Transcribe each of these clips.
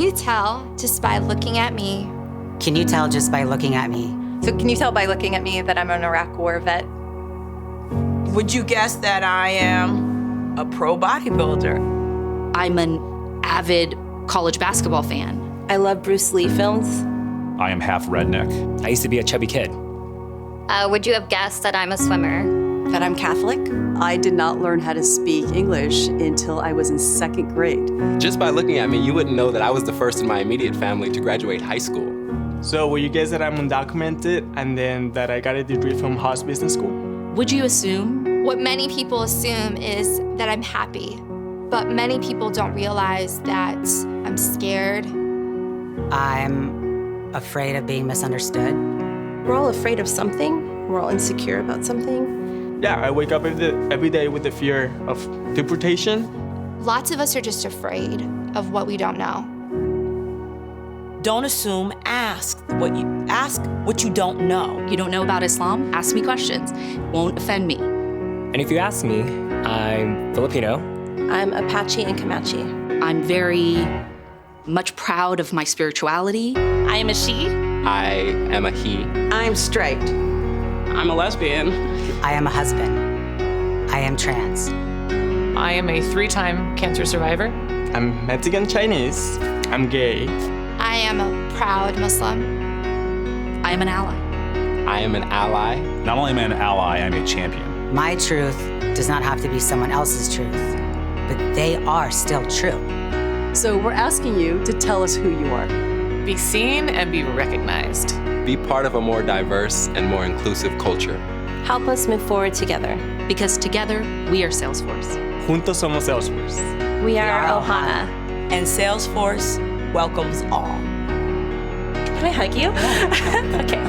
you tell just by looking at me? Can you tell just by looking at me? So can you tell by looking at me that I'm an Iraq War vet? Would you guess that I am a pro bodybuilder? I'm an avid college basketball fan. I love Bruce Lee films. I am half redneck. I used to be a chubby kid. Would you have guessed that I'm a swimmer? That I'm Catholic. I did not learn how to speak English until I was in 2nd grade. Just by looking at me, you wouldn't know that I was the first in my immediate family to graduate high school. So would you guess that I'm undocumented and then that I got a degree from Haas Business School? Would you assume? What many people assume is that I'm happy, but many people don't realize that I'm scared. I'm afraid of being misunderstood. We're all afraid of something. We're all insecure about something. Yeah, I wake up every day with the fear of deportation. Lots of us are just afraid of what we don't know. Don't assume, ask what you don't know. You don't know about Islam? Ask me questions. Won't offend me. And if you ask me, I'm Filipino. I'm Apache and Comanche. I'm very much proud of my spirituality. I am a she. I am a he. I'm straight. I'm a lesbian. I am a husband. I am trans. I am a 3-time cancer survivor. I'm Mexican Chinese. I'm gay. I am a proud Muslim. I am an ally. I am an ally. Not only am I an ally, I'm a champion. My truth does not have to be someone else's truth, but they are still true. So we're asking you to tell us who you are. Be seen and be recognized. Be part of a more diverse and more inclusive culture. Help us move forward together. Because together, we are Salesforce. Juntos somos Salesforce. We are Ohana. And Salesforce welcomes all. Can I hug you? Okay.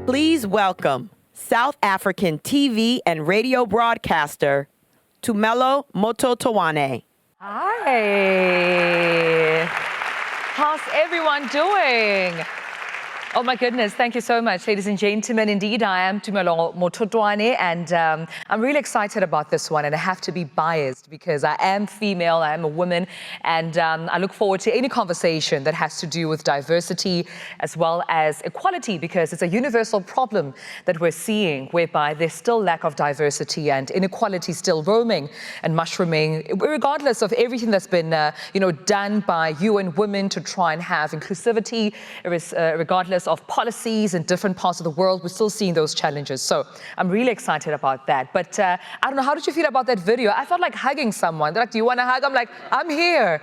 Please welcome South African TV and radio broadcaster, Tumelo Mototowane. Hi. How's everyone doing? Oh my goodness, thank you so much, ladies and gentlemen. Indeed, I am Tumelo Mototowane, and I'm really excited about this one, and I have to be biased because I am female, I am a woman, and I look forward to any conversation that has to do with diversity as well as equality, because it's a universal problem that we're seeing, whereby there's still lack of diversity and inequality still roaming and mushrooming, regardless of everything that's been done by you and women to try and have inclusivity, regardless of policies in different parts of the world. We're still seeing those challenges. So I'm really excited about that. But I don't know, how did you feel about that video? I felt like hugging someone. They're like, do you want to hug? I'm like, I'm here,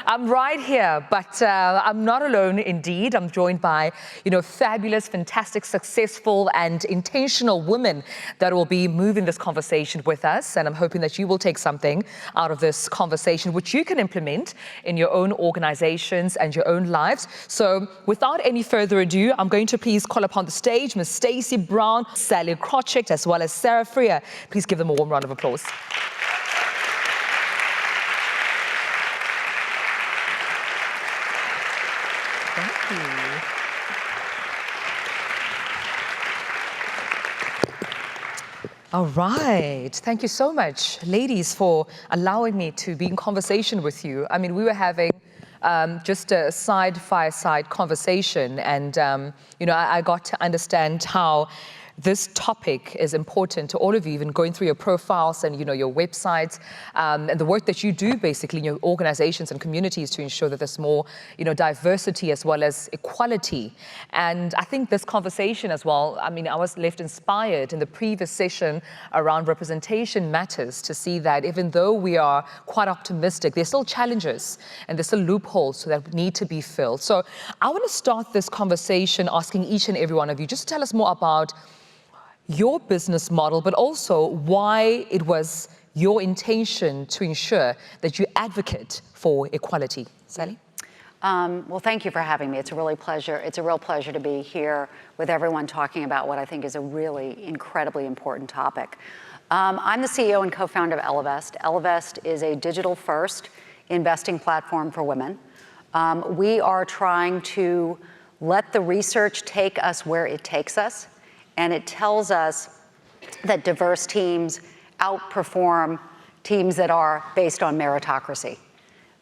I'm right here. But I'm not alone, indeed. I'm joined by, fabulous, fantastic, successful, and intentional women that will be moving this conversation with us. And I'm hoping that you will take something out of this conversation, which you can implement in your own organizations and your own lives. So without any further ado, I'm going to please call upon the stage Ms. Stacey Brown, Sally Krochik, as well as Sarah Freer. Please give them a warm round of applause. Thank you. All right. Thank you so much, ladies, for allowing me to be in conversation with you. I mean, we were having just a fireside conversation, and I got to understand how this topic is important to all of you, even going through your profiles and your websites, and the work that you do basically in your organizations and communities to ensure that there's more diversity as well as equality. And I think this conversation as well, I mean, I was left inspired in the previous session around representation matters, to see that even though we are quite optimistic, there's still challenges and there's still loopholes that need to be filled. So I want to start this conversation asking each and every one of you just to tell us more about your business model, but also why it was your intention to ensure that you advocate for equality. Sally? Well, thank you for having me. It's a real pleasure to be here with everyone talking about what I think is a really incredibly important topic. I'm the CEO and co-founder of Ellevest. Ellevest is a digital-first investing platform for women. We are trying to let the research take us where it takes us, and it tells us that diverse teams outperform teams that are based on meritocracy.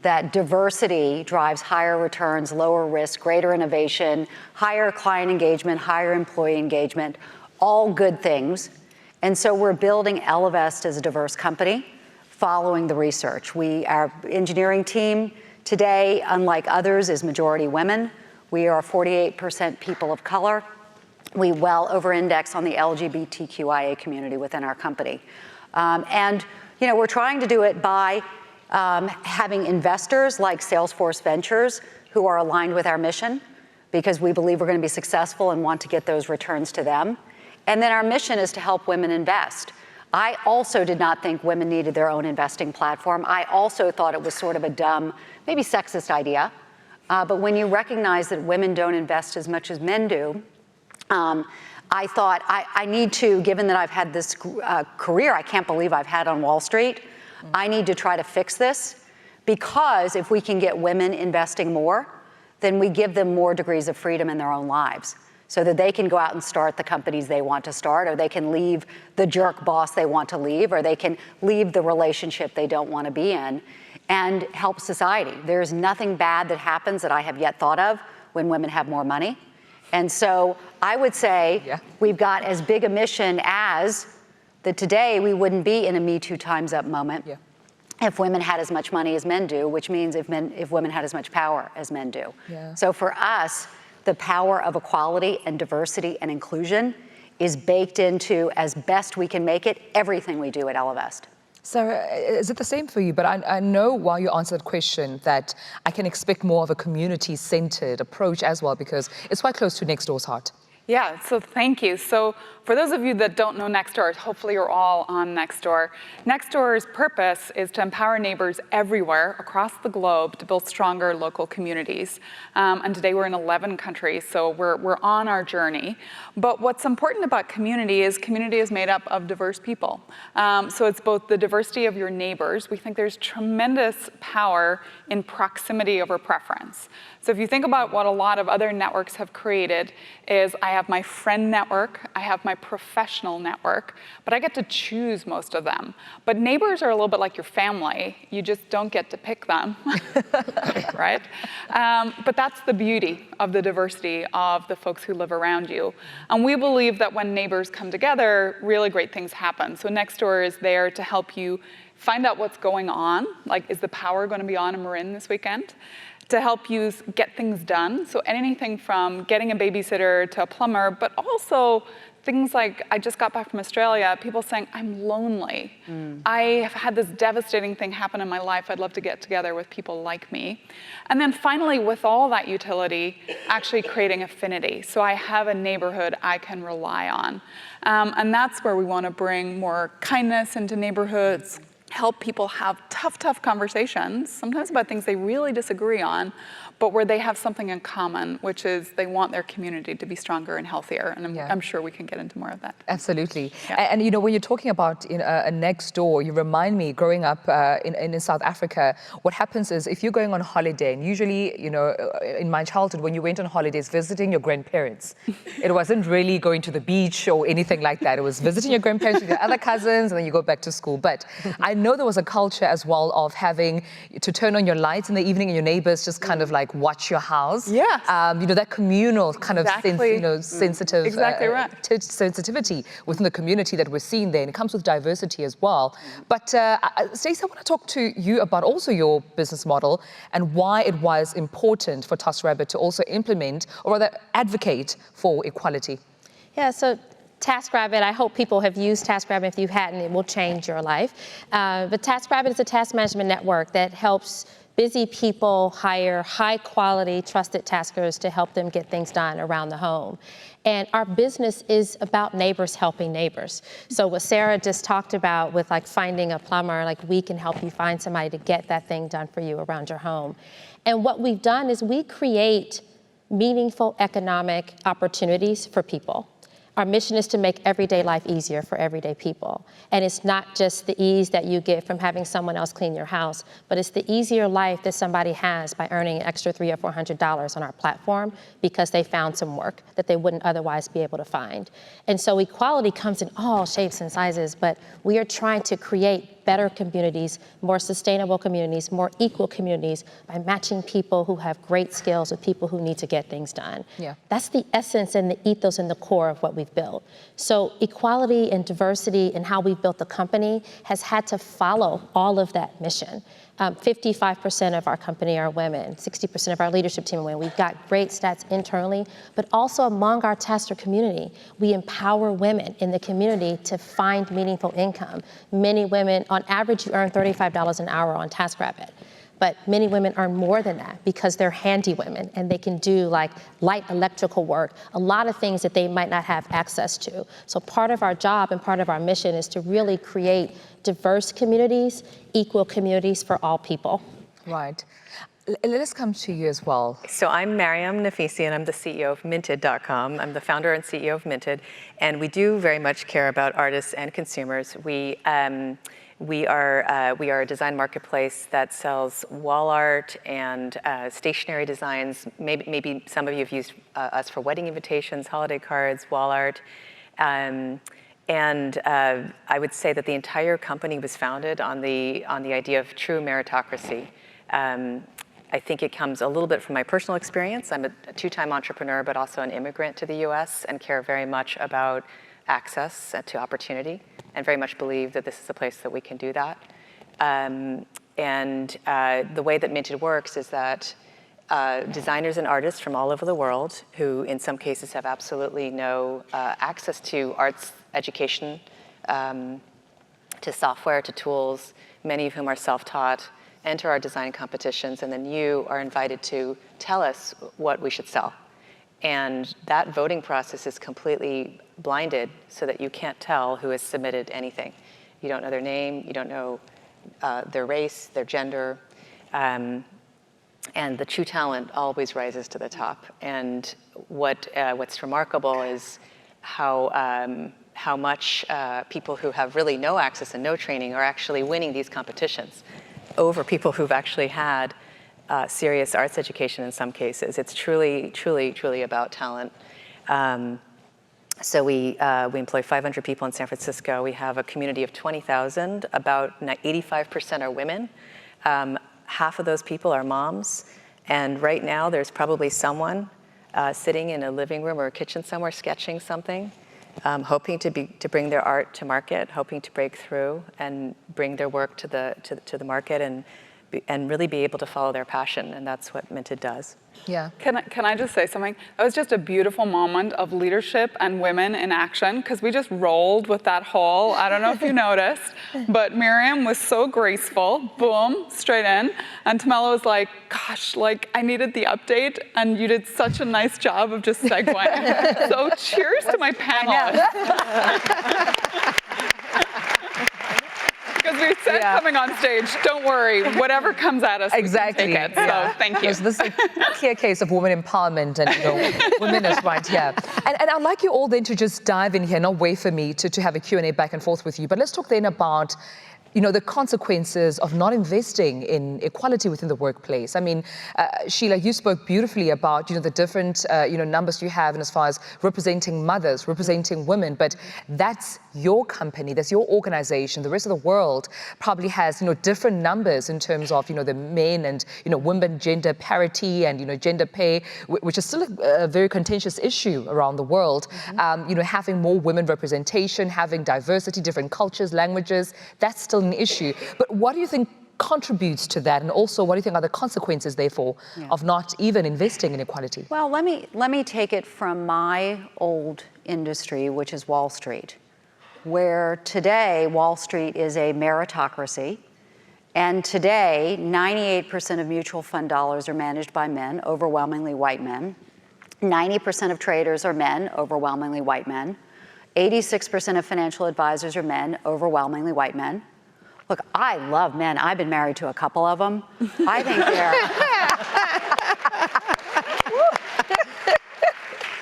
That diversity drives higher returns, lower risk, greater innovation, higher client engagement, higher employee engagement, all good things. And so we're building Ellevest as a diverse company, following the research. Our engineering team today, unlike others, is majority women. We are 48% people of color. We well over-index on the LGBTQIA community within our company. And we're trying to do it by having investors like Salesforce Ventures who are aligned with our mission, because we believe we're going to be successful and want to get those returns to them. And then our mission is to help women invest. I also did not think women needed their own investing platform. I also thought it was sort of a dumb, maybe sexist idea. But when you recognize that women don't invest as much as men do, I thought I need to, given that I've had this career I can't believe I've had on Wall Street, I need to try to fix this, because if we can get women investing more, then we give them more degrees of freedom in their own lives, so that they can go out and start the companies they want to start, or they can leave the jerk boss they want to leave, or they can leave the relationship they don't want to be in, and help society. There's nothing bad that happens that I have yet thought of when women have more money. And so I would say we've got as big a mission as that today we wouldn't be in a Me Too Time's Up moment if women had as much money as men do, which means if women had as much power as men do. So for us, the power of equality and diversity and inclusion is baked into, as best we can make it, everything we do at Ellevest. Sarah, is it the same for you? But I know while you answer that question that I can expect more of a community-centered approach as well, because it's quite close to Nextdoor's heart. Yeah, so thank you. So for those of you that don't know Nextdoor, hopefully you're all on Nextdoor. Nextdoor's purpose is to empower neighbors everywhere across the globe to build stronger local communities. And today we're in 11 countries, so we're on our journey. But what's important about community is made up of diverse people. So it's both the diversity of your neighbors. We think there's tremendous power in proximity over preference. So if you think about what a lot of other networks have created is I have my friend network, I have my professional network, but I get to choose most of them. But neighbors are a little bit like your family. You just don't get to pick them, right? But that's the beauty of the diversity of the folks who live around you. And we believe that when neighbors come together, really great things happen. So Nextdoor is there to help you find out what's going on, like is the power going to be on in Marin this weekend? To help you get things done. So anything from getting a babysitter to a plumber, but also things like, I just got back from Australia, people saying, I'm lonely. I have had this devastating thing happen in my life. I'd love to get together with people like me. And then finally, with all that utility, actually creating affinity. So I have a neighborhood I can rely on. And that's where we want to bring more kindness into neighborhoods, help people have tough conversations, sometimes about things they really disagree on, but where they have something in common, which is they want their community to be stronger and healthier. And I'm sure we can get into more of that. Absolutely. And when you're talking about a Nextdoor, you remind me, growing up in South Africa, what happens is if you're going on holiday, and usually, in my childhood, when you went on holidays, visiting your grandparents, it wasn't really going to the beach or anything like that. It was visiting your grandparents with your other cousins, and then you go back to school. But I know there was a culture as well of having to turn on your lights in the evening and your neighbors just kind of like watch your house. That communal kind of sensitive sensitivity within the community that we're seeing there, and it comes with diversity as well. But Stacey, I want to talk to you about also your business model and why it was important for TaskRabbit to also implement, or rather advocate for equality. Yeah, so TaskRabbit, I hope people have used TaskRabbit. If you hadn't, it will change your life. But TaskRabbit is a task management network that helps busy people hire high-quality, trusted taskers to help them get things done around the home. And our business is about neighbors helping neighbors. So what Sarah just talked about with like finding a plumber, like we can help you find somebody to get that thing done for you around your home. And what we've done is we create meaningful economic opportunities for people. Our mission is to make everyday life easier for everyday people. And it's not just the ease that you get from having someone else clean your house, but it's the easier life that somebody has by earning an extra $300 or $400 on our platform because they found some work that they wouldn't otherwise be able to find. And so equality comes in all shapes and sizes, but we are trying to create better communities, more sustainable communities, more equal communities by matching people who have great skills with people who need to get things done. Yeah. That's the essence and the ethos and the core of what we've built. So equality and diversity and how we've built the company has had to follow all of that mission. 55% of our company are women, 60% of our leadership team are women. We've got great stats internally, but also among our tester community, we empower women in the community to find meaningful income. Many women, on average, you earn $35 an hour on TaskRabbit. But many women earn more than that because they're handy women and they can do like light electrical work, a lot of things that they might not have access to. So part of our job and part of our mission is to really create diverse communities, equal communities for all people. Right. Let us come to you as well. So I'm Mariam Nafisi, and I'm the CEO of Minted.com. I'm the founder and CEO of Minted, and we do very much care about artists and consumers. We are a design marketplace that sells wall art and stationery designs. Maybe some of you have used us for wedding invitations, holiday cards, wall art. I would say that the entire company was founded on the idea of true meritocracy. I think it comes a little bit from my personal experience. I'm a two-time entrepreneur, but also an immigrant to the US and care very much about access to opportunity and very much believe that this is a place that we can do that. The way that Minted works is that designers and artists from all over the world, who in some cases have absolutely no access to arts education, to software, to tools, many of whom are self-taught, enter our design competitions, and then you are invited to tell us what we should sell. And that voting process is completely blinded so that you can't tell who has submitted anything. You don't know their name, you don't know their race, their gender, and the true talent always rises to the top. And what's remarkable is how much people who have really no access and no training are actually winning these competitions over people who've actually had serious arts education in some cases. It's truly, truly, truly about talent. So we employ 500 people in San Francisco. We have a community of 20,000. About 85% are women. Half of those people are moms. And right now, there's probably someone sitting in a living room or a kitchen somewhere sketching something, hoping to bring their art to market, hoping to break through and bring their work to the market and really be able to follow their passion. And that's what Minted does. Yeah. Can I just say something? That was just a beautiful moment of leadership and women in action, because we just rolled with that whole, I don't know if you noticed, but Miriam was so graceful, boom, straight in. And Tamela was like, gosh, like I needed the update, and you did such a nice job of just segueing. So cheers to my panelists. Because we said coming on stage, don't worry, whatever comes at us, exactly. We can take it. So thank you. So this is a clear case of women empowerment and women is right here. And I'd like you all then to just dive in here, not wait for me to have a Q&A back and forth with you, but let's talk then about the consequences of not investing in equality within the workplace. I mean, Sheila, you spoke beautifully about, the different, numbers you have, and as far as representing mothers, representing women, but that's your company, that's your organization. The rest of the world probably has, different numbers in terms of, the men and, women gender parity and, gender pay, which is still a very contentious issue around the world. Mm-hmm. Having more women representation, having diversity, different cultures, languages, that's still an issue. But what do you think contributes to that? And also, what do you think are the consequences, therefore, of not even investing in equality? Well, let me take it from my old industry, which is Wall Street, where today Wall Street is a meritocracy. And today, 98% of mutual fund dollars are managed by men, overwhelmingly white men. 90% of traders are men, overwhelmingly white men. 86% of financial advisors are men, overwhelmingly white men. Look, I love men. I've been married to a couple of them. I think they're...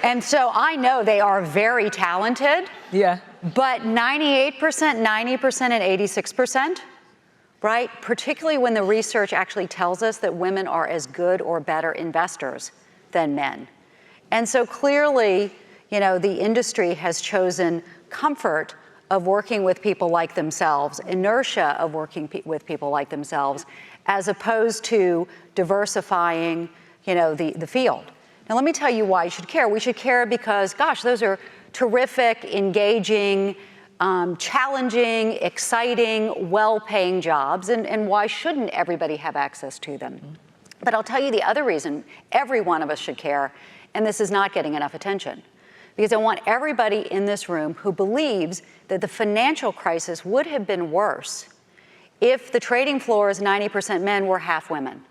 And so I know they are very talented. Yeah. But 98%, 90%, and 86%, right? Particularly when the research actually tells us that women are as good or better investors than men. And so clearly, you know, the industry has chosen comfort of working with people like themselves, inertia of working with people like themselves, as opposed to diversifying, you know, the field. Now, let me tell you why you should care. We should care because, gosh, those are terrific, engaging, challenging, exciting, well-paying jobs, and why shouldn't everybody have access to them? But I'll tell you the other reason every one of us should care, and this is not getting enough attention, because I want everybody in this room who believes that the financial crisis would have been worse if the trading floor is 90% men were half women,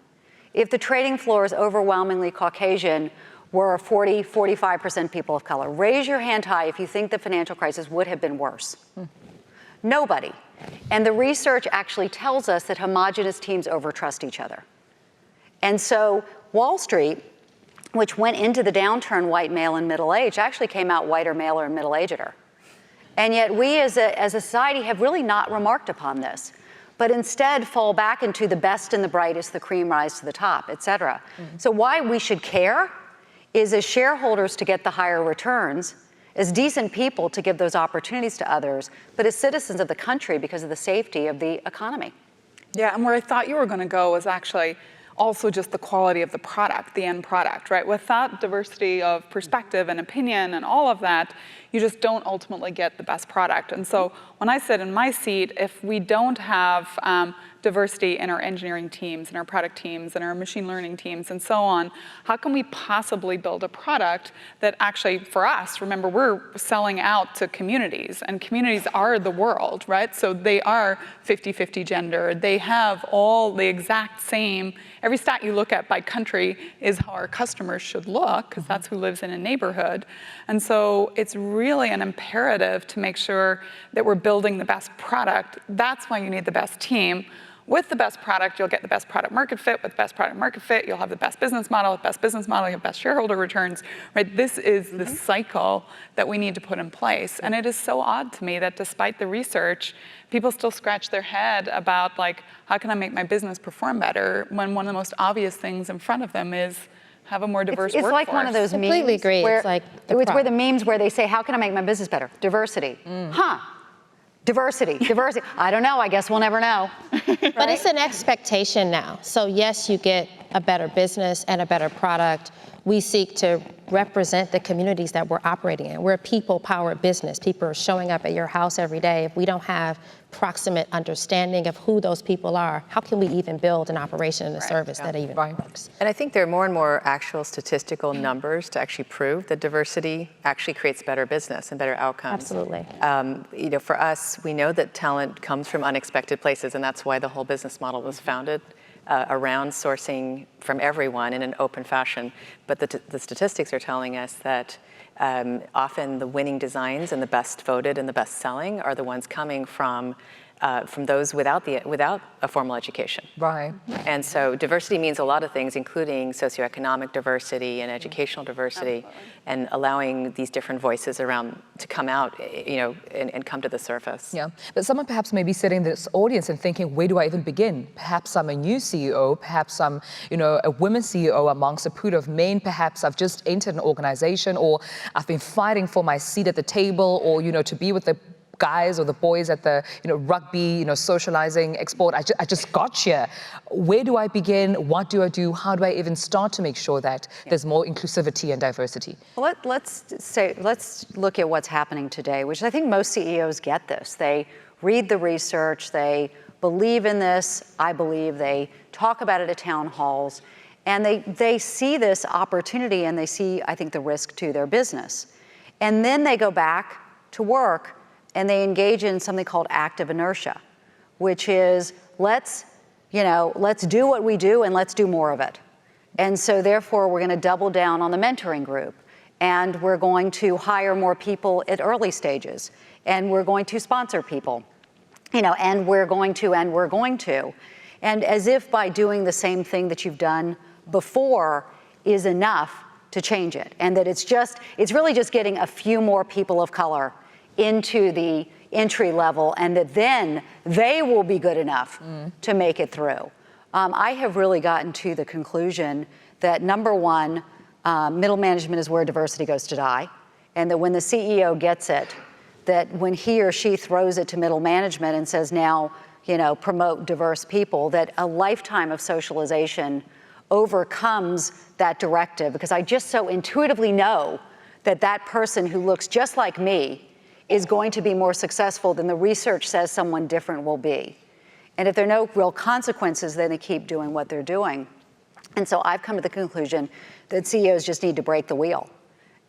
if the trading floor is overwhelmingly Caucasian, were 40, 45% people of color. Raise your hand high if you think the financial crisis would have been worse. Nobody. And the research actually tells us that homogenous teams overtrust each other. And so Wall Street, which went into the downturn white, male, and middle-aged, actually came out whiter, male, or middle-ageder. And yet we as a society have really not remarked upon this, but instead fall back into the best and the brightest, the cream rise to the top, et cetera. So why we should care is as shareholders to get the higher returns, as decent people to give those opportunities to others, but as citizens of the country because of the safety of the economy. Yeah, and where I thought you were going to go was actually also just the quality of the product, the end product, right? Without diversity of perspective and opinion and all of that, you just don't ultimately get the best product. And so when I sit in my seat, if we don't have diversity in our engineering teams, in our product teams, in our machine learning teams, and so on, how can we possibly build a product that actually, for us, remember, we're selling out to communities, and communities are the world, right? So they are 50-50 gender. They have all the exact same, every stat you look at by country is how our customers should look, because that's who lives in a neighborhood. And so it's really an imperative to make sure that we're building the best product. That's why you need the best team. With the best product, you'll get the best product market fit. With the best product market fit, you'll have the best business model. With best business model, you have best shareholder returns, right? This is the cycle that we need to put in place. And it is so odd to me that despite the research, people still scratch their head about, like, how can I make my business perform better when one of the most obvious things in front of them is have a more diverse workforce. It's like one of those memes. Completely agree. Where, it's like it's where the memes where they say, how can I make my business better? Diversity. Diversity. I don't know. I guess we'll never know. But it's an expectation now. So yes, you get a better business and a better product. We seek to represent the communities that we're operating in. We're a people-powered business. People are showing up at your house every day. If we don't have proximate understanding of who those people are, how can we even build an operation and a service that even works? And I think there are more and more actual statistical numbers to actually prove that diversity actually creates better business and better outcomes. Absolutely. You know, for us, we know that talent comes from unexpected places, and that's why the whole business model was founded around sourcing from everyone in an open fashion. But the statistics are telling us that often the winning designs and the best voted and the best selling are the ones coming from those without a formal education. Right. And so diversity means a lot of things, including socioeconomic diversity and educational diversity, and allowing these different voices around to come out, you know, and come to the surface. Yeah, but someone perhaps may be sitting in this audience and thinking, where do I even begin? Perhaps I'm a new CEO, perhaps I'm, you know, a women CEO amongst a pool of men, perhaps I've just entered an organization, or I've been fighting for my seat at the table, or, you know, to be with the guys or the boys at the, you know, rugby, you know, socializing export. I just got here. Where do I begin? What do I do? How do I even start to make sure that there's more inclusivity and diversity? Well, let's look at what's happening today, which I think most CEOs get this. They read the research, they believe in this, I believe, they talk about it at town halls, and they see this opportunity and they see, I think, the risk to their business. And then they go back to work and they engage in something called active inertia, which is let's do what we do and let's do more of it. And so therefore, we're going to double down on the mentoring group, and we're going to hire more people at early stages, and we're going to sponsor people, you know, and we're going to. And as if by doing the same thing that you've done before is enough to change it, and that it's really just getting a few more people of color into the entry level, and that then they will be good enough to make it through. I have really gotten to the conclusion that number one, middle management is where diversity goes to die, and that when the CEO gets it, that when he or she throws it to middle management and says, now, promote diverse people, that a lifetime of socialization overcomes that directive, because I just so intuitively know that that person who looks just like me is going to be more successful than the research says someone different will be. And if there are no real consequences, then they keep doing what they're doing. And so I've come to the conclusion that CEOs just need to break the wheel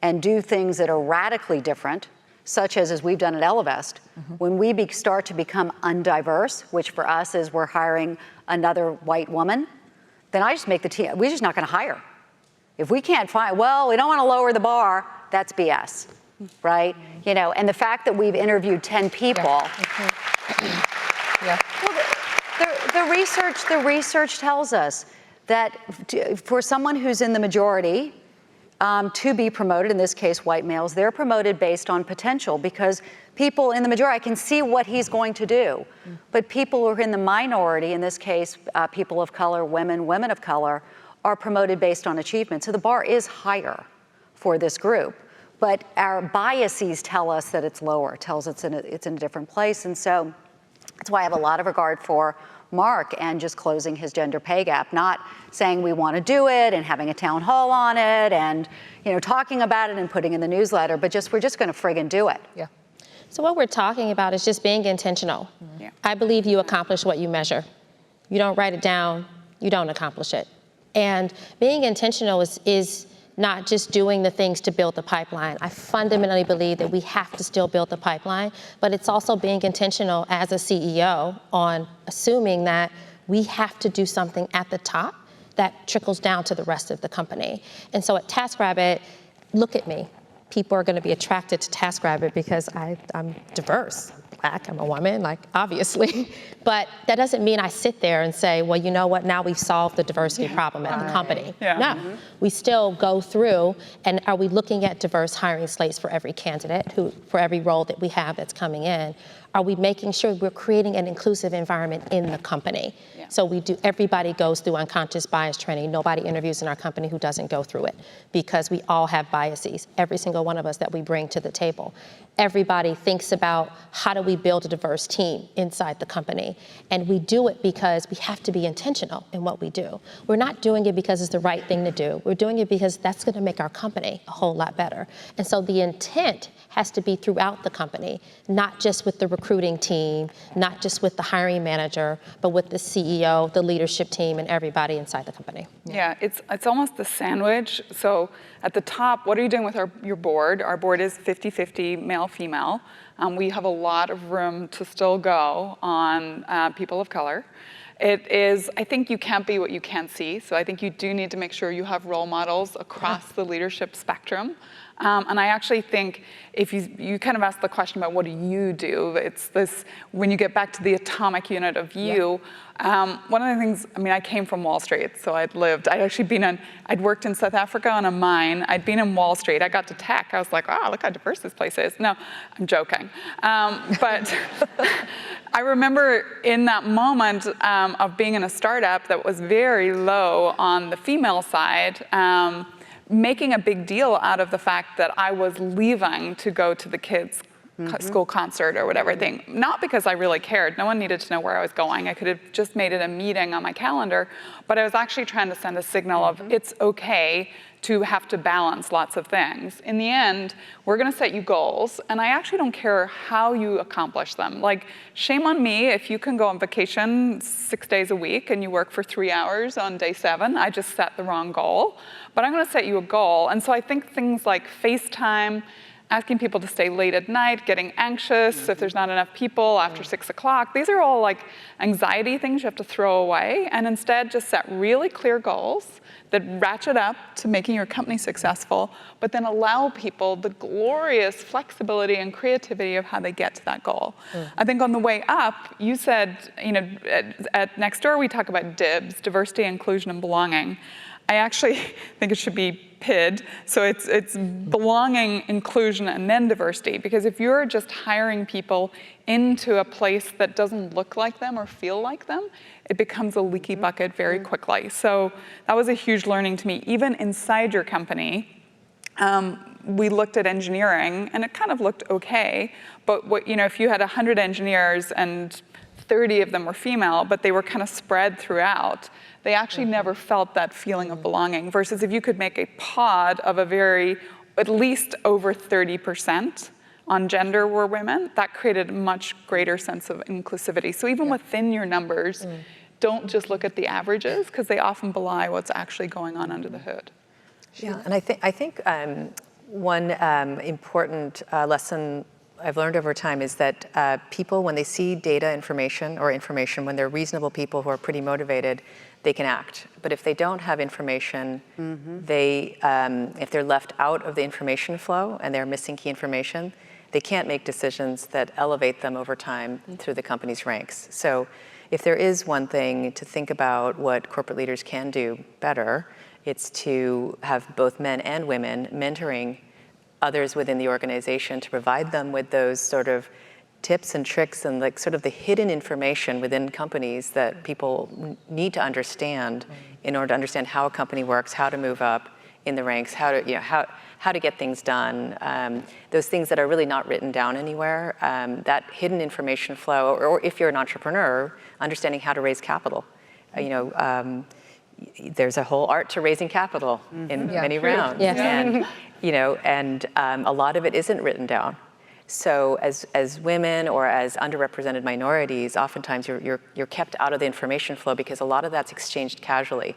and do things that are radically different, such as we've done at Ellevest. When we start to become undiverse, which for us is we're hiring another white woman, then I just make the team, we're just not gonna hire. If we can't find, well, we don't wanna lower the bar, that's BS, right? And the fact that we've interviewed 10 people. Well, the research tells us that for someone who's in the majority, to be promoted, in this case white males, they're promoted based on potential, because people in the majority, I can see what he's going to do. But people who are in the minority, in this case people of color, women of color, are promoted based on achievement. So the bar is higher for this group. But our biases tell us that it's lower, tells it's in a different place. And so that's why I have a lot of regard for Mark and just closing his gender pay gap, not saying we want to do it and having a town hall on it and talking about it and putting in the newsletter, but we're just going to friggin' do it. Yeah. So what we're talking about is just being intentional. Yeah. I believe you accomplish what you measure. You don't write it down, you don't accomplish it. And being intentional is not just doing the things to build the pipeline. I fundamentally believe that we have to still build the pipeline, but it's also being intentional as a CEO on assuming that we have to do something at the top that trickles down to the rest of the company. And so at TaskRabbit, look at me. People are gonna be attracted to TaskRabbit because I'm diverse. Black, I'm a woman, obviously. But that doesn't mean I sit there and say, well, you know what, now we've solved the diversity problem at the company. No, we still go through, and are we looking at diverse hiring slates for every candidate, for every role that we have that's coming in? Are we making sure we're creating an inclusive environment in the company? So everybody goes through unconscious bias training. Nobody interviews in our company who doesn't go through it, because we all have biases, every single one of us that we bring to the table. Everybody thinks about how do we build a diverse team inside the company. And we do it because we have to be intentional in what we do. We're not doing it because it's the right thing to do. We're doing it because that's gonna make our company a whole lot better. And so the intent has to be throughout the company, not just with the recruiting team, not just with the hiring manager, but with the CEO, the leadership team, and everybody inside the company. Yeah, it's almost the sandwich. So at the top, what are you doing with your board? Our board is 50-50 male-female. We have a lot of room to still go on people of color. It is, I think you can't be what you can't see. So I think you do need to make sure you have role models across the leadership spectrum. And I actually think if you kind of asked the question about what do you do, it's this, when you get back to the atomic unit of you, one of the things, I came from Wall Street, so I'd worked in South Africa on a mine, I'd been in Wall Street, I got to tech, I was like, oh, look how diverse this place is. No, I'm joking. But I remember in that moment of being in a startup that was very low on the female side, making a big deal out of the fact that I was leaving to go to the kids' school concert or whatever thing. Not because I really cared. No one needed to know where I was going. I could have just made it a meeting on my calendar, but I was actually trying to send a signal of it's okay to have to balance lots of things. In the end, we're gonna set you goals, and I actually don't care how you accomplish them. Shame on me if you can go on vacation 6 days a week and you work for 3 hours on day 7. I just set the wrong goal. But I'm gonna set you a goal. And so I think things like FaceTime, asking people to stay late at night, getting anxious if there's not enough people after 6 o'clock, these are all anxiety things you have to throw away, and instead just set really clear goals that ratchet up to making your company successful, but then allow people the glorious flexibility and creativity of how they get to that goal. I think on the way up, you said, at Nextdoor we talk about DIBS, diversity, inclusion, and belonging. I actually think it should be PID. So it's belonging, inclusion, and then diversity. Because if you're just hiring people into a place that doesn't look like them or feel like them, it becomes a leaky bucket very quickly. So that was a huge learning to me. Even inside your company, we looked at engineering, and it kind of looked okay. But if you had 100 engineers and 30 of them were female, but they were kind of spread throughout, they actually never felt that feeling of belonging. Versus if you could make a pod of at least over 30% on gender were women, that created a much greater sense of inclusivity. So even within your numbers, don't just look at the averages, because they often belie what's actually going on under the hood. Yeah, and I think one important lesson I've learned over time is that people, when they see data information, when they're reasonable people who are pretty motivated, they can act. But if they don't have information, if they're left out of the information flow and they're missing key information, they can't make decisions that elevate them over time through the company's ranks. So if there is one thing to think about what corporate leaders can do better, it's to have both men and women mentoring others within the organization to provide them with those sort of tips and tricks and like sort of the hidden information within companies that people need to understand in order to understand how a company works, how to move up in the ranks, how to get things done, those things that are really not written down anywhere, that hidden information flow, or if you're an entrepreneur, understanding how to raise capital. There's a whole art to raising capital in many rounds. And, and a lot of it isn't written down. So as women or as underrepresented minorities, oftentimes you're kept out of the information flow because a lot of that's exchanged casually.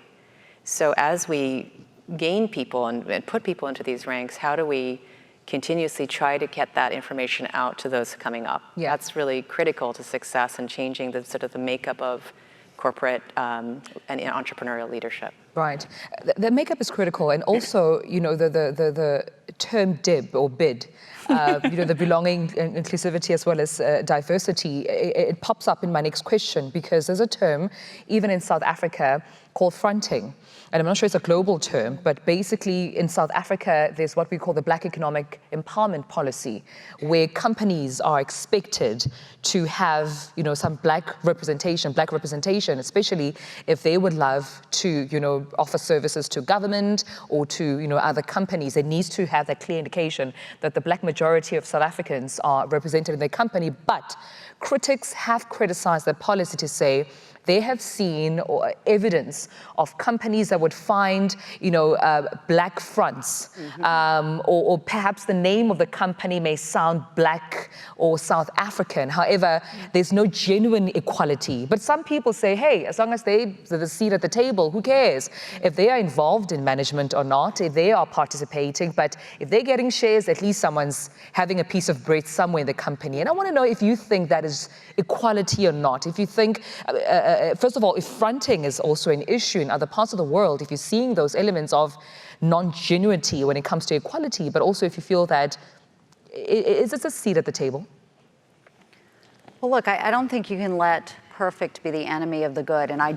So as we gain people and put people into these ranks, how do we continuously try to get that information out to those coming up? That's really critical to success and changing the sort of the makeup of corporate and entrepreneurial leadership. Right. The makeup is critical, and also, the term DIB or BID, the belonging, inclusivity, as well as diversity, it pops up in my next question, because there's a term, even in South Africa, called fronting. And I'm not sure it's a global term, but basically in South Africa, there's what we call the Black Economic Empowerment Policy, where companies are expected to have, some black representation, especially if they would love to, offer services to government or to, other companies. It needs to have that clear indication that the black majority of South Africans are represented in their company. But critics have criticized that policy to say they have seen evidence of companies that would find, black fronts, or perhaps the name of the company may sound black or South African. However, there's no genuine equality. But some people say, hey, as long as they're the seat at the table, who cares if they are involved in management or not, if they are participating, but if they're getting shares, at least someone's having a piece of bread somewhere in the company. And I want to know if you think that is equality or not. If you think, first of all, if fronting is also an issue in other parts of the world, if you're seeing those elements of non-genuity when it comes to equality, but also if you feel that, is this a seat at the table? Well, look, I don't think you can let perfect be the enemy of the good. And I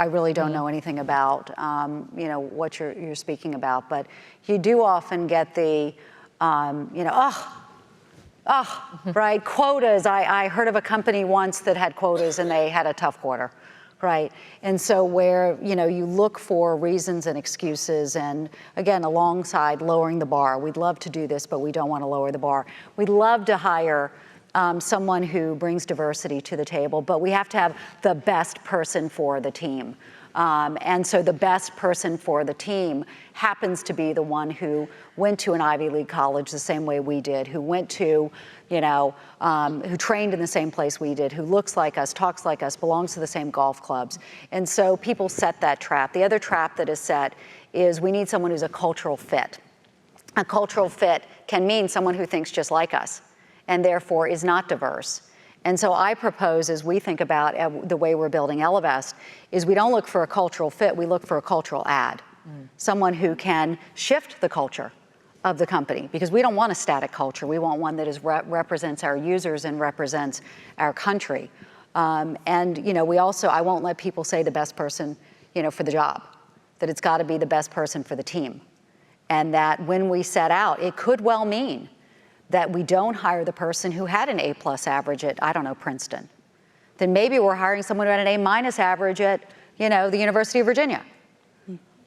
really don't know anything about, what you're speaking about. But you do often get the, right, quotas. I heard of a company once that had quotas and they had a tough quarter, right? And so where, you look for reasons and excuses, and again, alongside lowering the bar. We'd love to do this, but we don't want to lower the bar. We'd love to hire someone who brings diversity to the table, but we have to have the best person for the team. And so the best person for the team happens to be the one who went to an Ivy League college the same way we did, who went to, who trained in the same place we did, who looks like us, talks like us, belongs to the same golf clubs. And so people set that trap. The other trap that is set is we need someone who's a cultural fit. A cultural fit can mean someone who thinks just like us and therefore is not diverse. And so I propose, as we think about the way we're building Ellevest, is we don't look for a cultural fit, we look for a cultural add. Someone who can shift the culture of the company, because we don't want a static culture. We want one that represents our users and represents our country. And we also, I won't let people say the best person, for the job. that it's got to be the best person for the team. And that when we set out, it could well mean that we don't hire the person who had an A+ average at, I don't know, Princeton. Then maybe we're hiring someone who had an A- average at, the University of Virginia.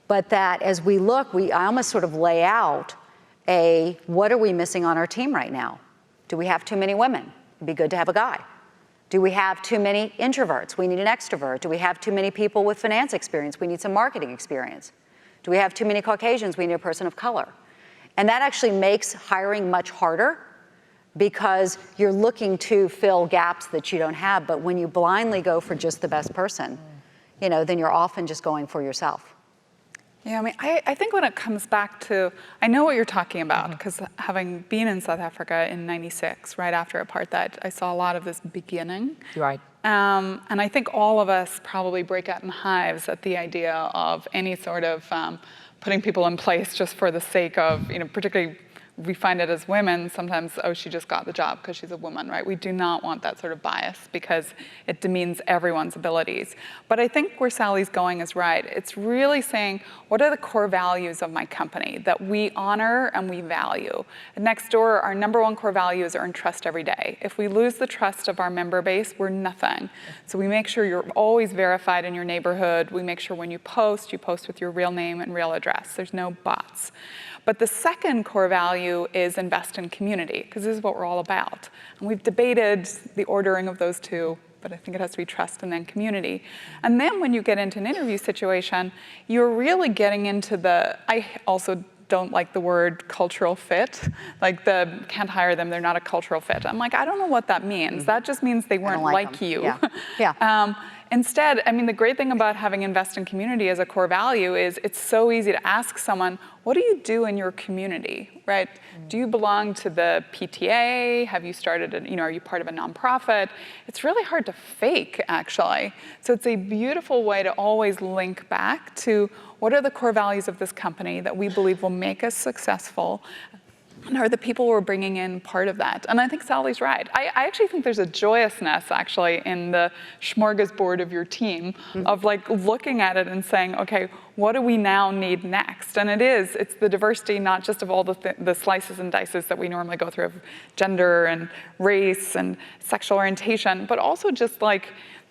But that as we look, I almost sort of lay out what are we missing on our team right now? Do we have too many women? It'd be good to have a guy. Do we have too many introverts? We need an extrovert. Do we have too many people with finance experience? We need some marketing experience. Do we have too many Caucasians? We need a person of color. And that actually makes hiring much harder because you're looking to fill gaps that you don't have. But when you blindly go for just the best person, then you're often just going for yourself. Yeah, I mean, I think when it comes back to, I know what you're talking about, because having been in South Africa in '96, right after apartheid, I saw a lot of this beginning. Right. And I think all of us probably break out in hives at the idea of any sort of putting people in place just for the sake of, particularly we find it as women, sometimes, oh, she just got the job because she's a woman, right? We do not want that sort of bias because it demeans everyone's abilities. But I think where Sally's going is right. It's really saying, what are the core values of my company that we honor and we value? At Nextdoor, our number one core value is earn trust every day. If we lose the trust of our member base, we're nothing. So we make sure you're always verified in your neighborhood. We make sure when you post with your real name and real address. There's no bots. But the second core value is invest in community, because this is what we're all about. And we've debated the ordering of those two, but I think it has to be trust and then community. And then when you get into an interview situation, you're really getting into I also don't like the word cultural fit. Like can't hire them, they're not a cultural fit. I'm like, I don't know what that means. That just means they weren't like you. Yeah. Instead, I mean, the great thing about having invest in community as a core value is it's so easy to ask someone, what do you do in your community, right? Do you belong to the PTA? Have you started, are you part of a nonprofit? It's really hard to fake, actually. So it's a beautiful way to always link back to what are the core values of this company that we believe will make us successful, and are the people we're bringing in part of that? And I think Sally's right. I actually think there's a joyousness, actually, in the smorgasbord of your team of looking at it and saying, okay, what do we now need next? And it's the diversity, not just of all the slices and dices that we normally go through of gender and race and sexual orientation, but also just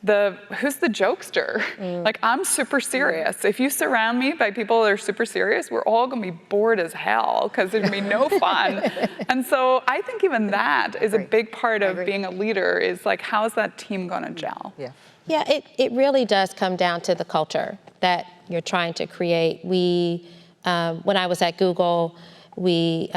who's the jokester? I'm super serious. If you surround me by people that are super serious, we're all gonna be bored as hell because there's gonna be no fun. And so I think even that is a big part of being a leader is how's that team gonna gel? Yeah, it really does come down to the culture that you're trying to create. We, when I was at Google, we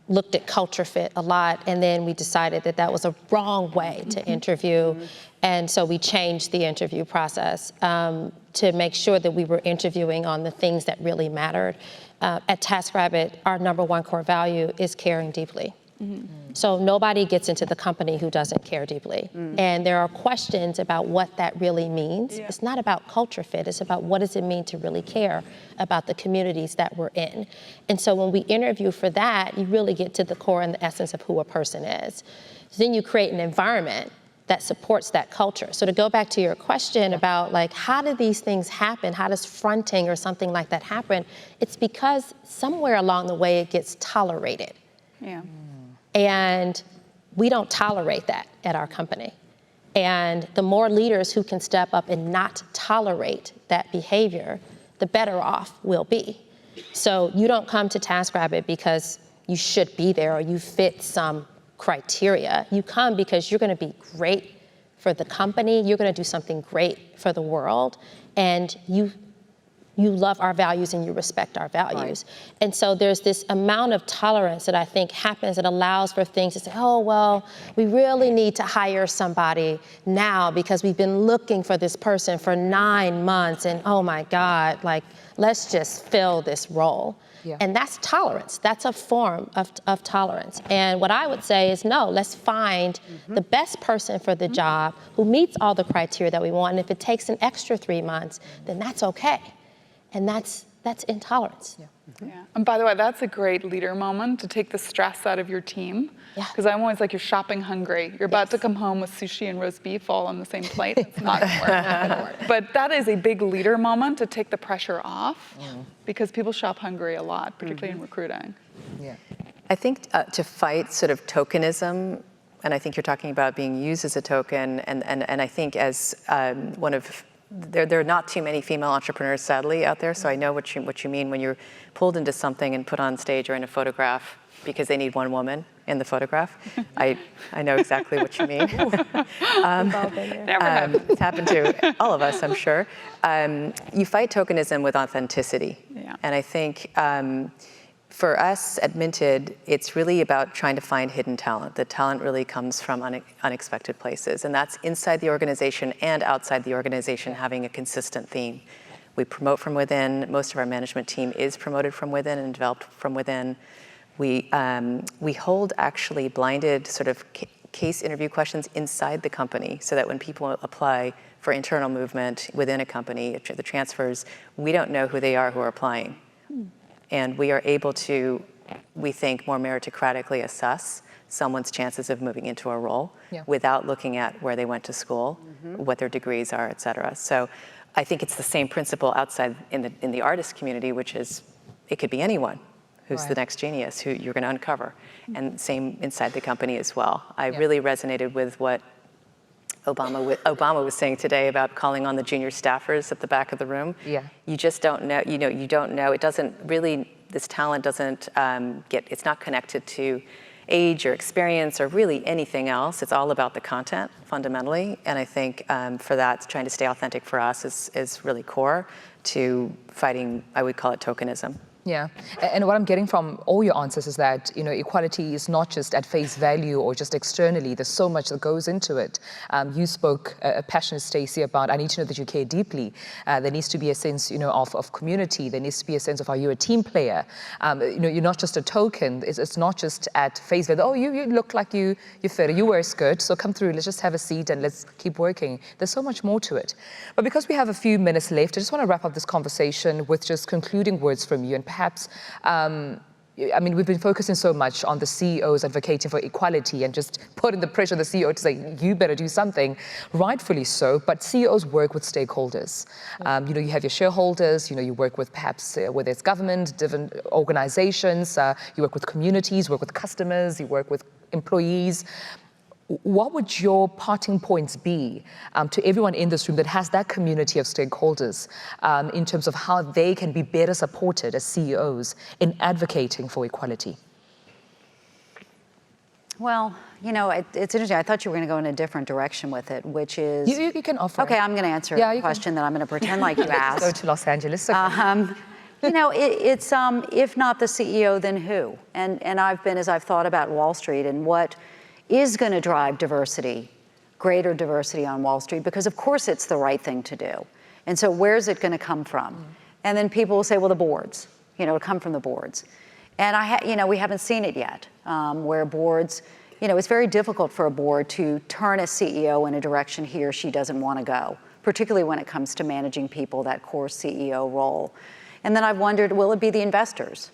looked at culture fit a lot, and then we decided that was a wrong way to interview. And so we changed the interview process to make sure that we were interviewing on the things that really mattered. At TaskRabbit, our number one core value is caring deeply. So nobody gets into the company who doesn't care deeply. And there are questions about what that really means. It's not about culture fit, it's about what does it mean to really care about the communities that we're in. And so when we interview for that, you really get to the core and the essence of who a person is. So then you create an environment that supports that culture. So to go back to your question about how do these things happen? How does fronting or something like that happen? It's because somewhere along the way it gets tolerated. Yeah. And we don't tolerate that at our company. And the more leaders who can step up and not tolerate that behavior, the better off we'll be. So you don't come to TaskRabbit because you should be there or you fit some criteria. You come because you're gonna be great for the company, you're gonna do something great for the world, and you love our values and you respect our values. Right. And so there's this amount of tolerance that I think happens that allows for things to say, oh, well, we really need to hire somebody now because we've been looking for this person for 9 months and oh my God, let's just fill this role. Yeah. And that's tolerance. That's a form of tolerance. And what I would say is, no, let's find the best person for the job who meets all the criteria that we want. And if it takes an extra 3 months, then that's okay. And that's that's intolerance. Yeah. And by the way, that's a great leader moment to take the stress out of your team. Because I'm always like, you're shopping hungry. You're about to come home with sushi and roast beef all on the same plate. It's not going to work. But that is a big leader moment to take the pressure off because people shop hungry a lot, particularly in recruiting. Yeah. I think to fight sort of tokenism, and I think you're talking about being used as a token, and I think as one of there are not too many female entrepreneurs, sadly, out there. So I know what you mean when you're pulled into something and put on stage or in a photograph because they need one woman in the photograph. I know exactly what you mean. It's happened to all of us, I'm sure. You fight tokenism with authenticity, and I think. For us at Minted, it's really about trying to find hidden talent. The talent really comes from unexpected places, and that's inside the organization and outside the organization having a consistent theme. We promote from within. Most of our management team is promoted from within and developed from within. We hold actually blinded sort of case interview questions inside the company so that when people apply for internal movement within a company, the transfers, we don't know who they are who are applying. And we are able to, we think, more meritocratically assess someone's chances of moving into a role without looking at where they went to school, what their degrees are, et cetera. So I think it's the same principle outside in the artist community, which is it could be anyone who's the next genius who you're going to uncover. And same inside the company as well. I really resonated with what Obama was saying today about calling on the junior staffers at the back of the room. You just don't know, you don't know. It doesn't really, this talent doesn't it's not connected to age or experience or really anything else. It's all about the content fundamentally. And I think for that, trying to stay authentic for us is really core to fighting, I would call it tokenism. Yeah, and what I'm getting from all your answers is that, equality is not just at face value or just externally. There's so much that goes into it. You spoke passionate, Stacey, about I need to know that you care deeply. There needs to be a sense, of community. There needs to be a sense of are you a team player? You're not just a token. It's not just at face value. Oh, you look like you fit. You wear a skirt, so come through. Let's just have a seat and let's keep working. There's so much more to it. But because we have a few minutes left, I just want to wrap up this conversation with just concluding words from you. And perhaps, we've been focusing so much on the CEOs advocating for equality and just putting the pressure on the CEO to say, you better do something, rightfully so, but CEOs work with stakeholders. You have your shareholders, you work with perhaps, whether it's government, different organizations, you work with communities, work with customers, you work with employees. What would your parting points be to everyone in this room that has that community of stakeholders in terms of how they can be better supported as CEOs in advocating for equality? Well, it's interesting. I thought you were going to go in a different direction with it, which is... You can offer. Okay, I'm going to answer a question that I'm going to pretend like you asked. Go to Los Angeles. Okay. It's if not the CEO, then who? And as I've thought about Wall Street and what is going to drive diversity, greater diversity on Wall Street, because of course it's the right thing to do. And so where's it going to come from? And then people will say, well, the boards, it'll come from the boards. And we haven't seen it yet, where boards, it's very difficult for a board to turn a CEO in a direction he or she doesn't want to go, particularly when it comes to managing people, that core CEO role. And then I've wondered, will it be the investors,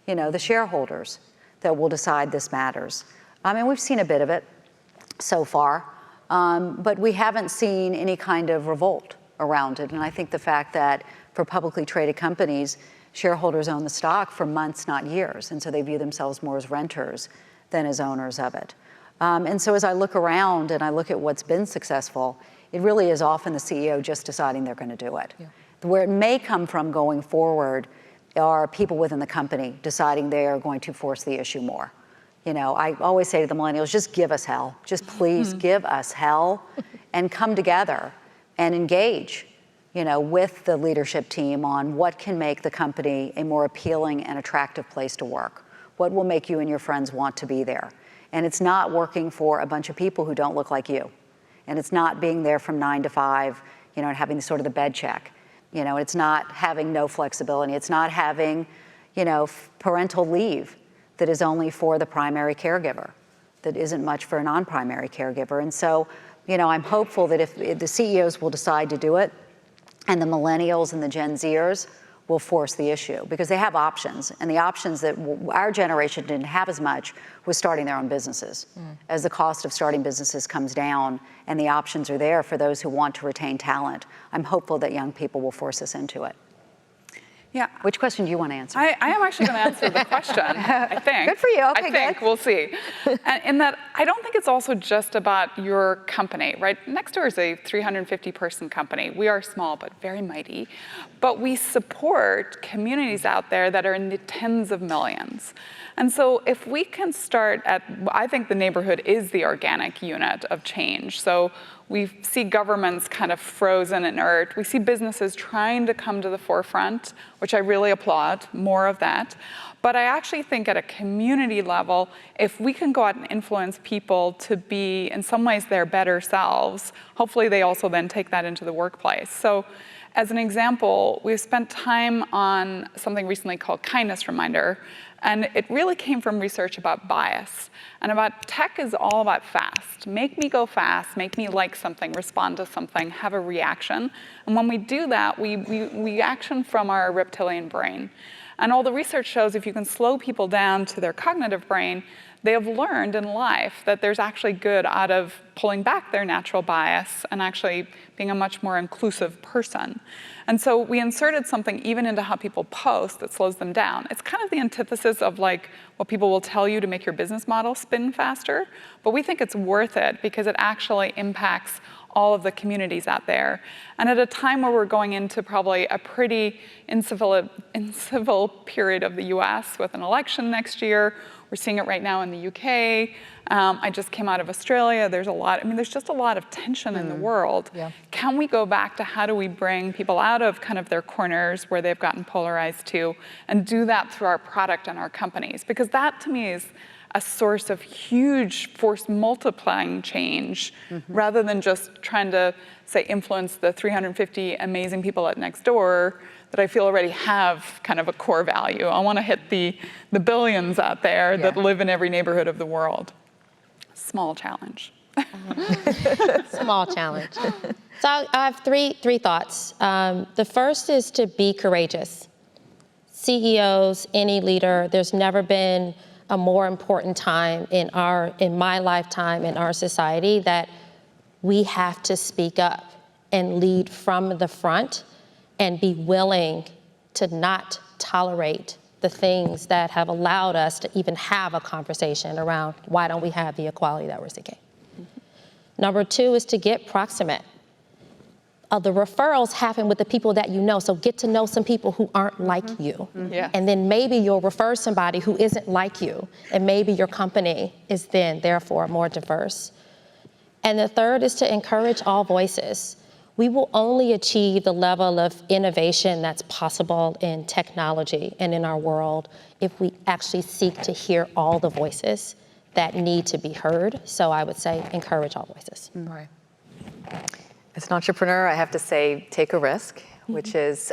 the shareholders that will decide this matters? We've seen a bit of it so far, but we haven't seen any kind of revolt around it. And I think the fact that for publicly traded companies, shareholders own the stock for months, not years. And so they view themselves more as renters than as owners of it. And so as I look around and I look at what's been successful, it really is often the CEO just deciding they're going to do it. Where it may come from going forward are people within the company deciding they are going to force the issue more. I always say to the millennials, just give us hell. Just please give us hell and come together and engage, with the leadership team on what can make the company a more appealing and attractive place to work. What will make you and your friends want to be there? And it's not working for a bunch of people who don't look like you. And it's not being there from 9 to 5, and having sort of the bed check. It's not having no flexibility. It's not having, parental leave that is only for the primary caregiver, that isn't much for a non-primary caregiver. And so, I'm hopeful that if the CEOs will decide to do it, and the millennials and the Gen Zers will force the issue because they have options. And the options that our generation didn't have as much was starting their own businesses. As the cost of starting businesses comes down and the options are there for those who want to retain talent, I'm hopeful that young people will force us into it. Yeah. Which question do you want to answer? I am actually going to answer the question, I think. Good for you. Okay, I think. good. We'll see. And in that, I don't think it's also just about your company, right? Nextdoor is a 350-person company. We are small, but very mighty. But we support communities out there that are in the tens of millions. And so if we can start at, I think the neighborhood is the organic unit of change. So we see governments kind of frozen inert. We see businesses trying to come to the forefront, which I really applaud, more of that. But I actually think at a community level, if we can go out and influence people to be, in some ways, their better selves, hopefully they also then take that into the workplace. So as an example, we've spent time on something recently called Kindness Reminder. And it really came from research about bias and about tech is all about fast. Make me go fast, make me like something, respond to something, have a reaction. And when we do that, we action from our reptilian brain. And all the research shows if you can slow people down to their cognitive brain, they have learned in life that there's actually good out of pulling back their natural bias and actually being a much more inclusive person. And so we inserted something even into how people post that slows them down. It's kind of the antithesis of like what people will tell you to make your business model spin faster, but we think it's worth it because it actually impacts all of the communities out there. And at a time where we're going into probably a pretty incivil period of the US with an election next year, we're seeing it right now in the UK. I just came out of Australia. There's just a lot of tension in the world. Yeah. Can we go back to how do we bring people out of kind of their corners where they've gotten polarized to and do that through our product and our companies? Because that to me is a source of huge force multiplying change rather than just trying to, say, influence the 350 amazing people at Nextdoor that I feel already have kind of a core value. I want to hit the billions out there that live in every neighborhood of the world. Small challenge. Small challenge. So I have three thoughts. The first is to be courageous. CEOs, any leader, there's never been a more important time in my lifetime in our society that we have to speak up and lead from the front and be willing to not tolerate the things that have allowed us to even have a conversation around why don't we have the equality that we're seeking. Number two is to get proximate. The referrals happen with the people that you know, so get to know some people who aren't like you. Yeah. And then maybe you'll refer somebody who isn't like you, and maybe your company is then therefore more diverse. And the third is to encourage all voices. We will only achieve the level of innovation that's possible in technology and in our world if we actually seek to hear all the voices that need to be heard. So I would say encourage all voices. Right. As an entrepreneur, I have to say take a risk, which is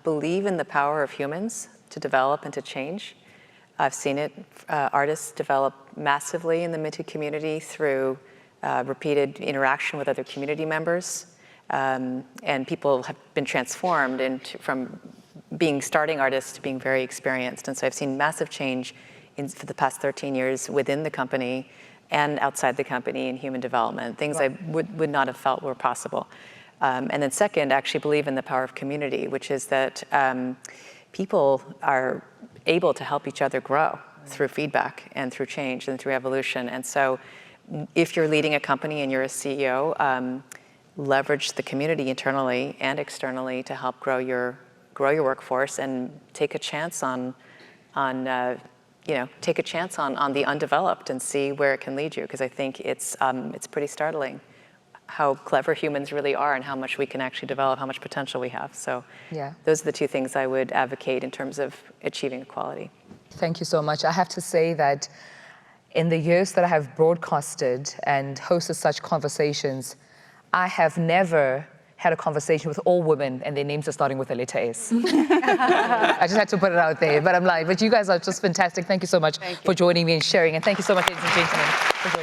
believe in the power of humans to develop and to change. I've seen it. Artists develop massively in the Minted community through repeated interaction with other community members. And people have been transformed from being starting artists to being very experienced. And so I've seen massive change for the past 13 years within the company and outside the company in human development, things I would not have felt were possible. And then second, actually believe in the power of community, which is that people are able to help each other grow through feedback and through change and through evolution. And so if you're leading a company and you're a CEO, leverage the community internally and externally to help grow your workforce and take a chance on the undeveloped and see where it can lead you. Because I think it's pretty startling how clever humans really are and how much we can actually develop, how much potential we have. So those are the two things I would advocate in terms of achieving equality. Thank you so much. I have to say that in the years that I have broadcasted and hosted such conversations, I have never had a conversation with all women and their names are starting with a letter S. I just had to put it out there, but you guys are just fantastic. Thank you so much for joining me and sharing, and thank you so much, ladies and gentlemen, for joining me.